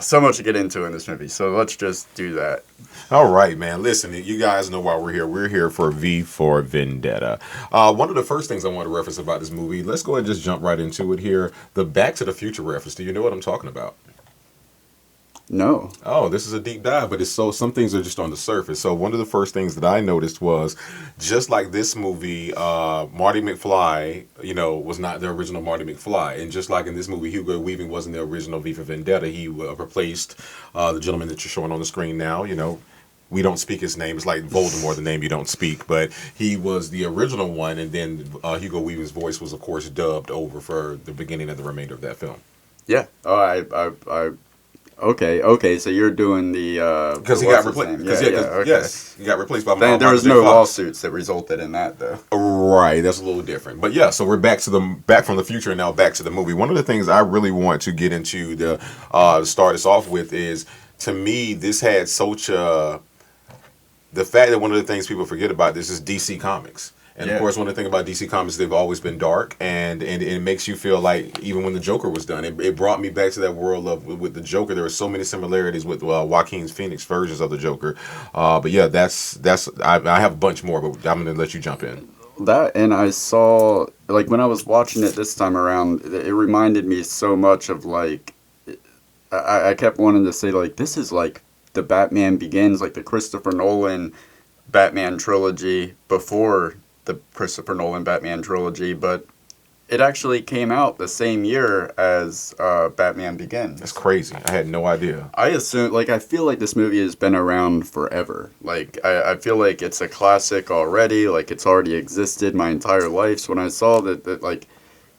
So much to get into in this movie, so let's just do that. All right, man. Listen, you guys know why we're here. We're here for V for Vendetta. One of the first things I want to reference about this movie, let's go ahead and just jump right into it here. The Back to the Future reference. Do you know what I'm talking about? No. Oh, this is a deep dive, but some things are just on the surface. So one of the first things that I noticed was just like this movie, Marty McFly, was not the original Marty McFly, and just like in this movie, Hugo Weaving wasn't the original V for Vendetta. He replaced the gentleman that you're showing on the screen now. We don't speak his name. It's like Voldemort, the name you don't speak. But he was the original one, and then Hugo Weaving's voice was, of course, dubbed over for the beginning and the remainder of that film. Yeah. Oh, I Okay. So you're doing the because he got replaced. Yes, he got replaced by. There was no lawsuits that resulted in that, though. Right, that's a little different. But yeah, so we're back from the future and now back to the movie. One of the things I really want to get into to start us off with is, to me, this had such a. The fact that one of the things people forget about this is DC Comics. And of course, one of the things about DC Comics, they've always been dark, and it makes you feel like even when the Joker was done, it brought me back to that world of with the Joker. There were so many similarities with Joaquin's Phoenix versions of the Joker. But yeah, I have a bunch more, but I'm going to let you jump in. That, and I saw, like, when I was watching it this time around, it reminded me so much of, like, I kept wanting to say, like, this is like the Batman Begins, like the Christopher Nolan Batman trilogy before the Christopher Nolan Batman trilogy, but it actually came out the same year as Batman Begins. That's crazy. I had no idea. I feel like this movie has been around forever. Like, I feel like it's a classic already. Like, it's already existed my entire life. So when I saw that like,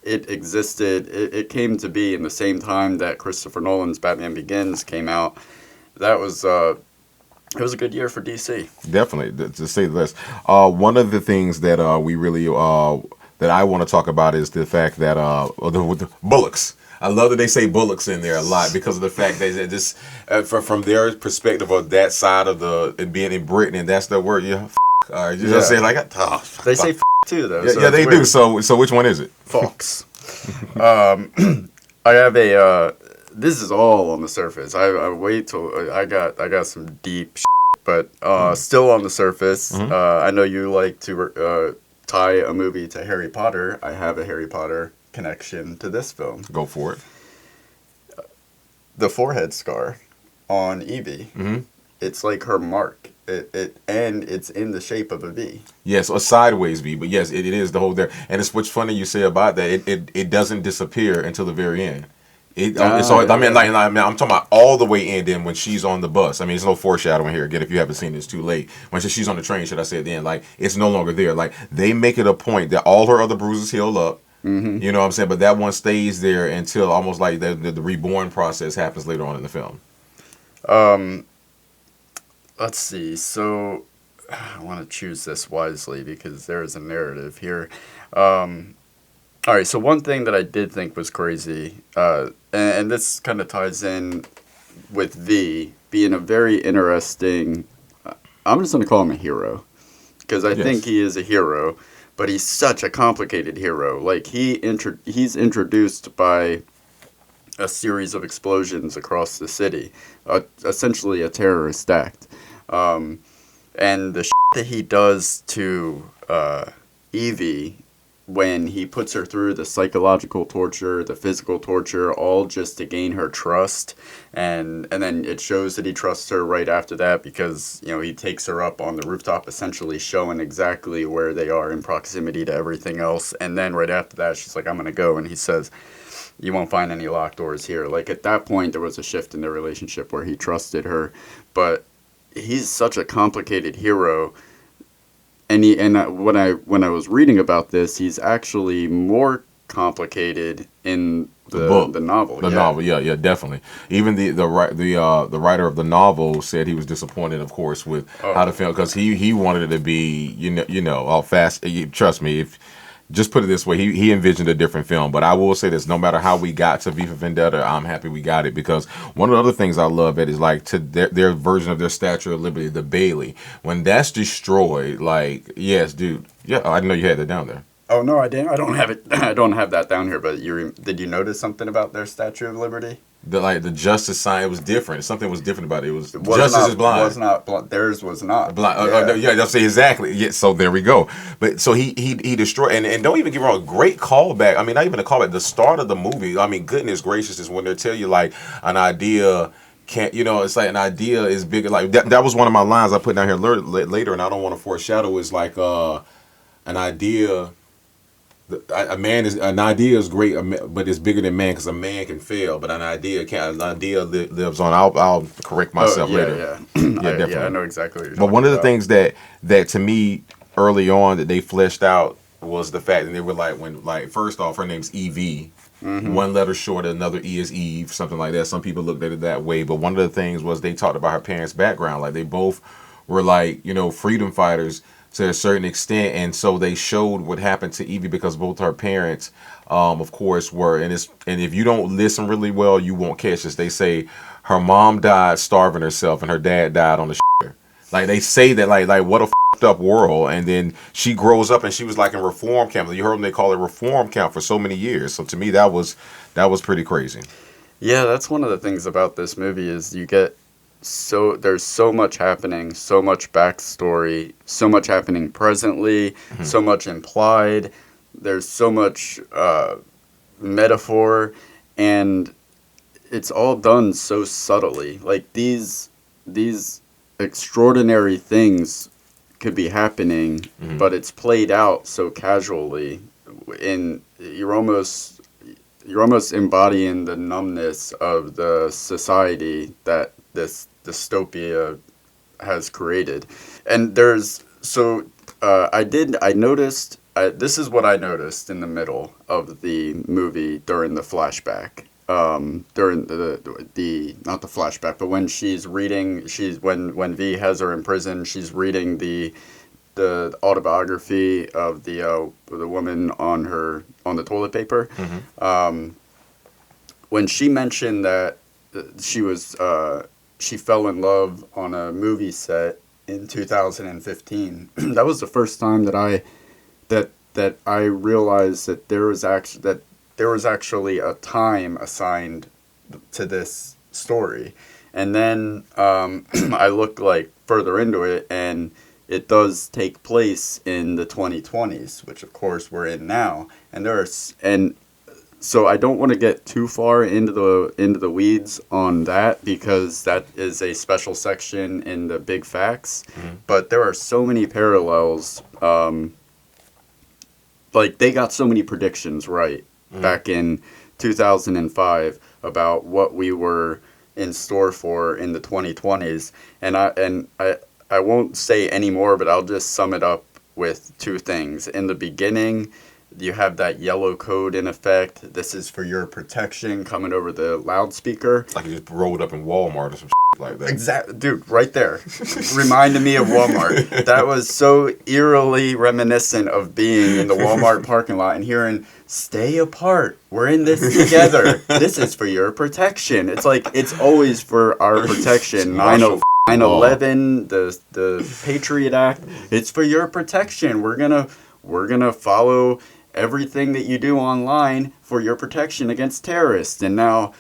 it existed, it came to be in the same time that Christopher Nolan's Batman Begins came out. That was... it was a good year for DC. Definitely, to say the least. One of the things that we really that I want to talk about is the fact that the Bullocks. I love that they say Bullocks in there a lot because of the fact that this, from their perspective of that side of being in Britain, and that's the word. Just say like they say too though. Yeah, they do. So which one is it? Fox. I have a. This is all on the surface. I wait till I got some deep shit, but still on the surface. Mm-hmm. I know you like to tie a movie to Harry Potter. I have a Harry Potter connection to this film. Go for it. The forehead scar on Evie. Mm-hmm. It's like her mark. And it's in the shape of a V. Yes, a sideways V, but yes, it is the whole there. And it's what's funny you say about that. It doesn't disappear until the very end. I'm talking about all the way in. Then when she's on the bus, I mean, there's no foreshadowing here. Again, if you haven't seen it, it's too late. When she's on the train, should I say it then? Like, it's no longer there. Like, they make it a point that all her other bruises heal up. Mm-hmm. You know what I'm saying? But that one stays there until almost like the reborn process happens later on in the film. Let's see. So, I want to choose this wisely because there is a narrative here. All right, so one thing that I did think was crazy, and this kind of ties in with V being a very interesting, I'm just going to call him a hero, because I think he is a hero, but he's such a complicated hero. Like, he's introduced by a series of explosions across the city, essentially a terrorist act. And the shit that he does to Evie, when he puts her through the psychological torture, the physical torture, all just to gain her trust. And then it shows that he trusts her right after that because, he takes her up on the rooftop, essentially showing exactly where they are in proximity to everything else. And then right after that, she's like, I'm going to go. And he says, you won't find any locked doors here. Like, at that point, there was a shift in their relationship where he trusted her. But he's such a complicated hero. And when I was reading about this, he's actually more complicated in the book, the novel. The novel, yeah, definitely. Even the writer of the novel said he was disappointed, of course, with how the film, because he wanted it to be all fast. Trust me, if just put it this way, he envisioned a different film. But I will say this: no matter how we got to V for Vendetta, I'm happy we got it, because one of the other things I love is like to their version of their Statue of Liberty, the Bailey. When that's destroyed, like, yes, dude, yeah, I know you had that down there. Oh no, I didn't. I don't have it. I don't have that down here. But did you notice something about their Statue of Liberty? The justice sign was different. Something was different about it. It was It was justice not. is blind. Was not. Theirs was not. Blind. Yeah. Yeah, that's exactly. Yeah, so there we go. But so he destroyed and don't even get me wrong. Great callback. I mean, not even a callback. The start of the movie. I mean, goodness gracious, is when they tell you like an idea. Can't it's like an idea is bigger. Like that was one of my lines I put down here later, and I don't want to foreshadow. Is like an idea. An idea is great, but it's bigger than man because a man can fail, but an idea can't. An idea lives on. I'll correct myself later. Yeah. Yeah, definitely. I know exactly what you're But talking one of the about. things that to me early on that they fleshed out was the fact that they were like first off, her name's Evie. One letter short, another E is Eve, something like that. Some people looked at it that way, but one of the things was they talked about her parents' background. Like they both were like freedom fighters to a certain extent, and so they showed what happened to Evie because both her parents, of course, were and if you don't listen really well, you won't catch this. They say her mom died starving herself, and her dad died on the shitter. Like they say that like what a fucked up world, and then she grows up and she was like in reform camp. You heard them they call it reform camp for so many years. So to me that was pretty crazy. Yeah, that's one of the things about this movie is you get there's so much happening, so much backstory, so much happening presently, so much implied. There's so much metaphor, and it's all done so subtly. Like these extraordinary things could be happening, but it's played out so casually, and you're almost embodying the numbness of the society that this dystopia has created. And I noticed, this is what I noticed in the middle of the movie during the flashback. During the not the flashback, but when she's reading, when V has her in prison, she's reading the autobiography of the woman on the toilet paper. When she mentioned that she fell in love on a movie set in 2015, that was the first time that I realized that there was actually a time assigned to this story. And then I looked like further into it, and it does take place in the 2020s, which of course we're in now. And so I don't want to get too far into the weeds on that because that is a special section in the big facts. But there are so many parallels. Like they got so many predictions right back in 2005 about what we were in store for in the 2020s, and I won't say any more, but I'll just sum it up with two things. In the beginning, you have that yellow code in effect. This is for your protection coming over the loudspeaker. Like it just rolled up in Walmart or some like that. Exactly, dude, right there. Reminded me of Walmart. That was so eerily reminiscent of being in the Walmart parking lot and hearing, "Stay apart. We're in this together. This is for your protection." It's like, it's always for our protection. 9/11, the Patriot Act. It's for your protection. We're gonna follow everything that you do online for your protection against terrorists. And now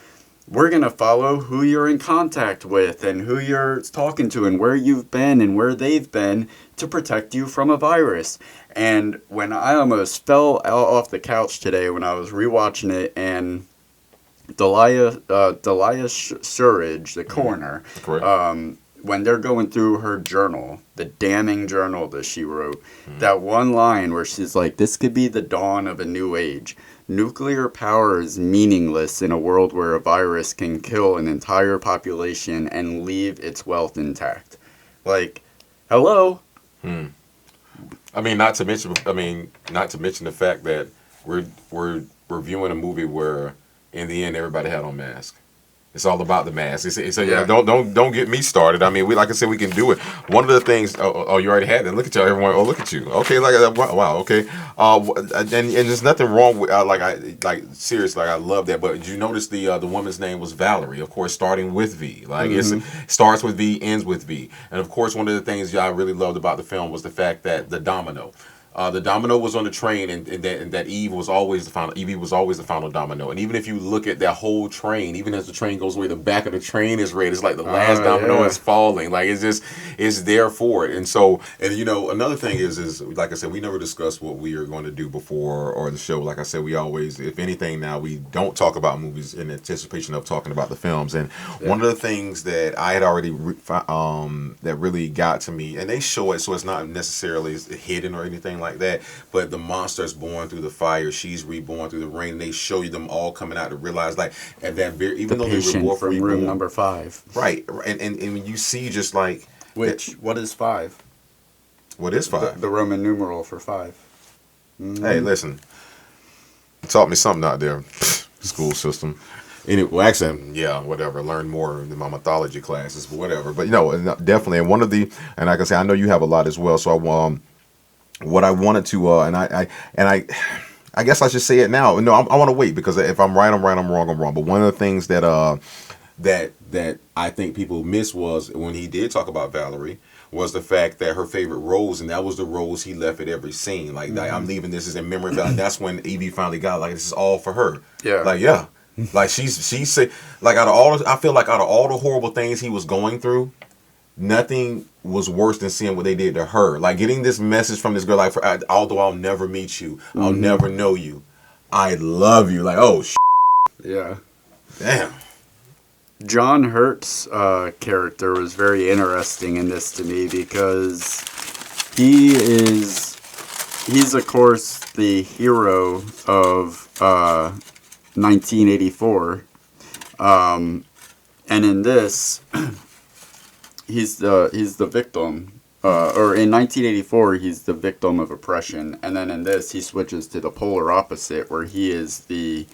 we're going to follow who you're in contact with and who you're talking to and where you've been and where they've been to protect you from a virus. And when I almost fell off the couch today when I was rewatching it, and Delia Surridge, the coroner, when they're going through her journal, the damning journal that she wrote, that one line where she's like, "This could be the dawn of a new age. Nuclear power is meaningless in a world where a virus can kill an entire population and leave its wealth intact." Like, hello? I mean, not to mention the fact that we're viewing a movie where in the end everybody had on masks. It's all about the mask. Yeah. Don't get me started. I mean, like I said, we can do it. One of the things. Oh, you already had that. Look at y'all, everyone. Oh, look at you. Okay, wow. Okay. And there's nothing wrong with seriously. I love that. But did you notice the woman's name was Valerie? Of course, starting with V. It starts with V, ends with V. And of course, one of the things y'all really loved about the film was the fact that the domino. The domino was on the train, and that Eve was always the final. Evie was always the final domino. And even if you look at that whole train, even as the train goes away, the back of the train is red. It's like the last domino is falling. Like it's there for it. And so, and another thing is like I said, we never discussed what we are going to do before or the show. Like I said, we always, if anything, now we don't talk about movies in anticipation of talking about the films. And one of the things that I had already that really got to me, and they show it, so it's not necessarily hidden or anything like that, but the monster's born through the fire, she's reborn through the rain. They show you them all coming out to realize, like, at that very, even though they were both from reborn, room number 5, right? And when you see just like what is 5? What is 5? The Roman numeral for 5. Mm-hmm. Hey, listen, you taught me something out there, school system. Anyway, well, actually, yeah, whatever. Learn more in my mythology classes, but whatever. But definitely, and one of the, and like I say, I know you have a lot as well. So what I wanted to, and I guess I should say it now. No, I want to wait, because if I'm right, I'm right. I'm wrong, I'm wrong. But one of the things that that I think people miss was when he did talk about Valerie, was the fact that her favorite rose, and that was the rose he left at every scene. Like, I'm leaving this as in memory of Valerie. That's when Evie finally got, like, this is all for her. Yeah. Like, yeah. Like, she said, like, I feel like out of all the horrible things he was going through, nothing was worse than seeing what they did to her. Like, getting this message from this girl, like, although I'll never meet you, I'll never know you, I love you. Like, oh, yeah. Damn. John Hurt's character was very interesting in this to me, because he's of course the hero of 1984, and in this he's the victim, or in 1984 he's the victim of oppression, and then in this he switches to the polar opposite, where he is the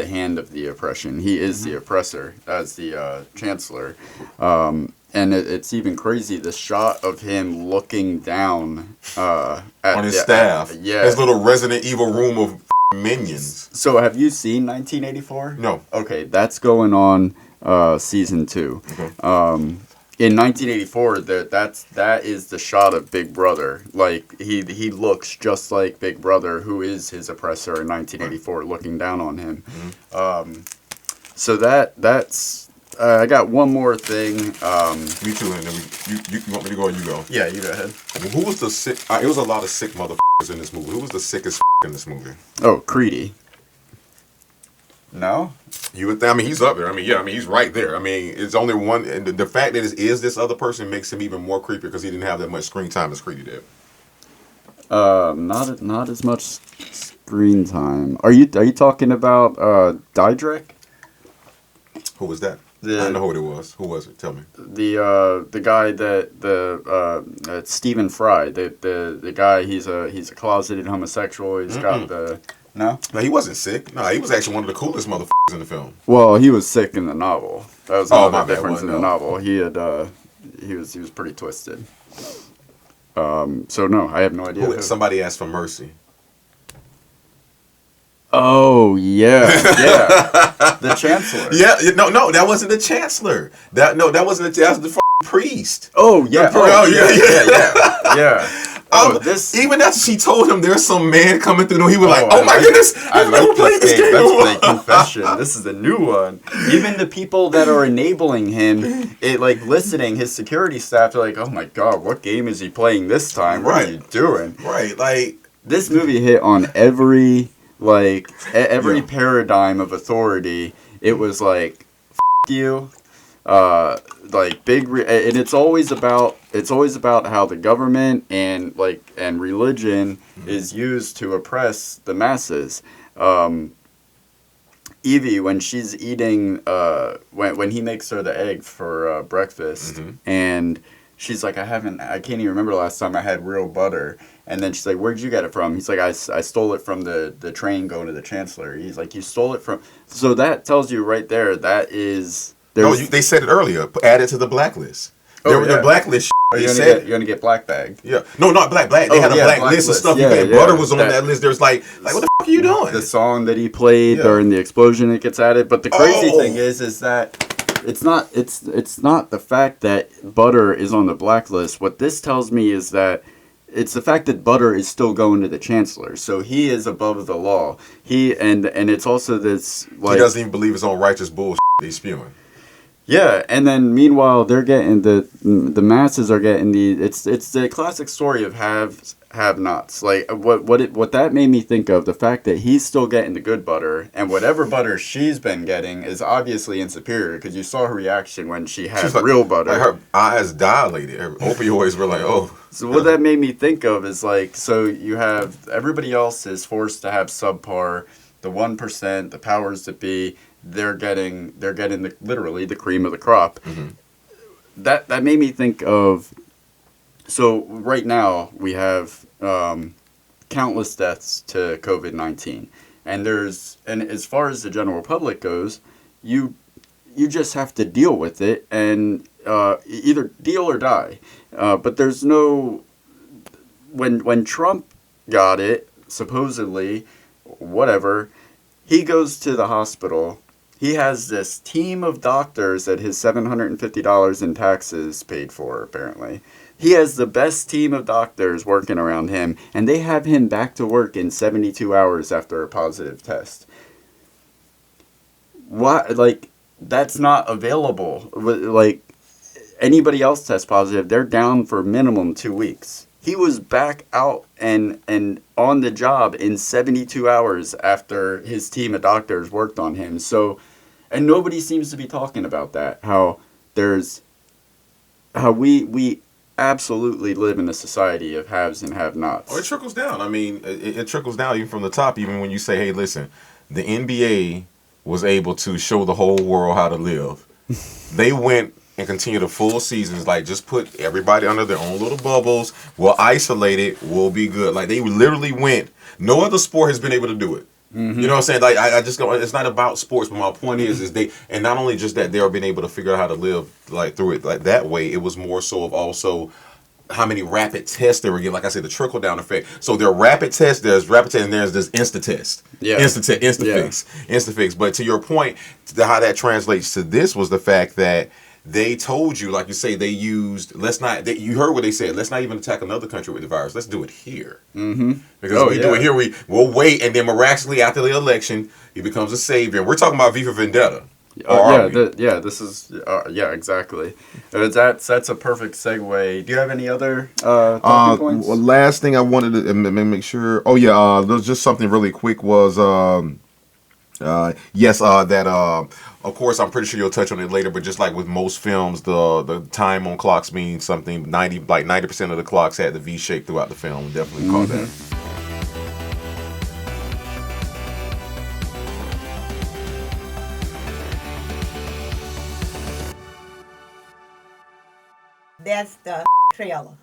hand of the oppression. He is the oppressor as the chancellor. And it's even crazy, the shot of him looking down at on his staff. His little Resident Evil room of minions. So have you seen 1984? No. Okay, that's going on season 2. Okay. In 1984, that is the shot of Big Brother. Like, he looks just like Big Brother, who is his oppressor in 1984, looking down on him. Mm-hmm. So that's I got one more thing. Me too. And then you want me to go or you go? Yeah, you go ahead. Well, who was the sick? It was a lot of sick motherfuckers in this movie. Who was the sickest in this movie? Oh, Creedy. No? You would. I mean, he's up there. I mean, yeah. I mean, he's right there. I mean, it's only one. And the fact that it is this other person makes him even more creepy, because he didn't have that much screen time as Creedy did. Not as much screen time. Are you talking about Diedrich? Who was that? I don't know who it was. Who was it? Tell me. The guy that Stephen Fry. The guy. He's a closeted homosexual. He's got the. No, he wasn't sick. No, he was actually one of the coolest motherfuckers in the film. Well, he was sick in the novel. That was another difference in the novel. He was pretty twisted. So no, I have no idea. Somebody asked for mercy. Oh yeah, the Chancellor. Yeah, no, that wasn't the Chancellor. That wasn't the. That was the priest. Oh yeah. Yeah. Oh, even after she told him there's some man coming through, he was like, "Oh my goodness, I've never played this game." That's the confession. This is a new one. Even the people that are enabling him, listening, his security staff are like, "Oh my god, what game is he playing this time? What are you doing?" Right, like this movie hit on every paradigm of authority. It was like, "F you." And it's always about how the government and religion is used to oppress the masses. Evie, when she's eating, when he makes her the egg for breakfast, and she's like, I can't even remember the last time I had real butter. And then she's like, where'd you get it from? He's like, I stole it from the train going to the Chancellor. He's like, you stole it from. So that tells you right there, that is. They said it earlier. Add it to the blacklist. The blacklist. You're gonna get black bagged. Yeah. No, not black. They had a black list of stuff. Butter was on that list. There's like what the fuck are you doing? The song that he played during the explosion, it gets added. But the crazy thing is that it's not the fact that butter is on the blacklist. What this tells me is that it's the fact that butter is still going to the chancellor, so he is above the law. And it's also this like He doesn't even believe his own righteous bullshit he's spewing. yeah, and then meanwhile they're getting the masses are getting it's the classic story of have nots. Like what that made me think of, the fact that he's still getting the good butter, and whatever butter she's been getting is obviously insuperior, because you saw her reaction when she had She's like, real butter. like her eyes dilated. Her opioids were like, oh. So what that made me think of is like, so you have everybody else is forced to have subpar, the 1%, the powers that be, they're getting literally the cream of the crop. Mm-hmm. That made me think of, so right now we have countless deaths to COVID-19, and as far as the general public goes, you just have to deal with it and either deal or die. But there's no, when Trump got it, supposedly, whatever, he goes to the hospital. He has this team of doctors that his $750 in taxes paid for, apparently. He has the best team of doctors working around him, and they have him back to work in 72 hours after a positive test. Why, like, that's not available. Like, anybody else tests positive, they're down for minimum 2 weeks. He was back out and on the job in 72 hours after his team of doctors worked on him. So, and nobody seems to be talking about that. How we absolutely live in a society of haves and have-nots. Oh, it trickles down. I mean, it trickles down even from the top. Even when you say, "Hey, listen, the NBA was able to show the whole world how to live." They went and continue the full seasons, like just put everybody under their own little bubbles. We'll isolate it. We'll be good. Like they literally went. No other sport has been able to do it. Mm-hmm. You know what I'm saying? Like I just go. It's not about sports, but my point is they, and not only just that, they are being able to figure out how to live like through it like that way. It was more so of also how many rapid tests they were getting. Like I said, the trickle down effect. So there are rapid tests, there's rapid test, and there's this insta test. Yeah. Insta fix. But to your point, how that translates to this was the fact that they told you, like you say, they used, you heard what they said, let's not even attack another country with the virus. Let's do it here. Mm-hmm. Because do it here, we'll wait, and then miraculously after the election, he becomes a savior. We're talking about V For Vendetta. This is exactly. That's a perfect segue. Do you have any other talking points? Well, last thing I wanted to make sure. Oh yeah, there's just something really quick was of course I'm pretty sure you'll touch on it later, but just like with most films, the time on clocks means something. 90% of the clocks had the V shape throughout the film. Definitely caught that. That's the trailer.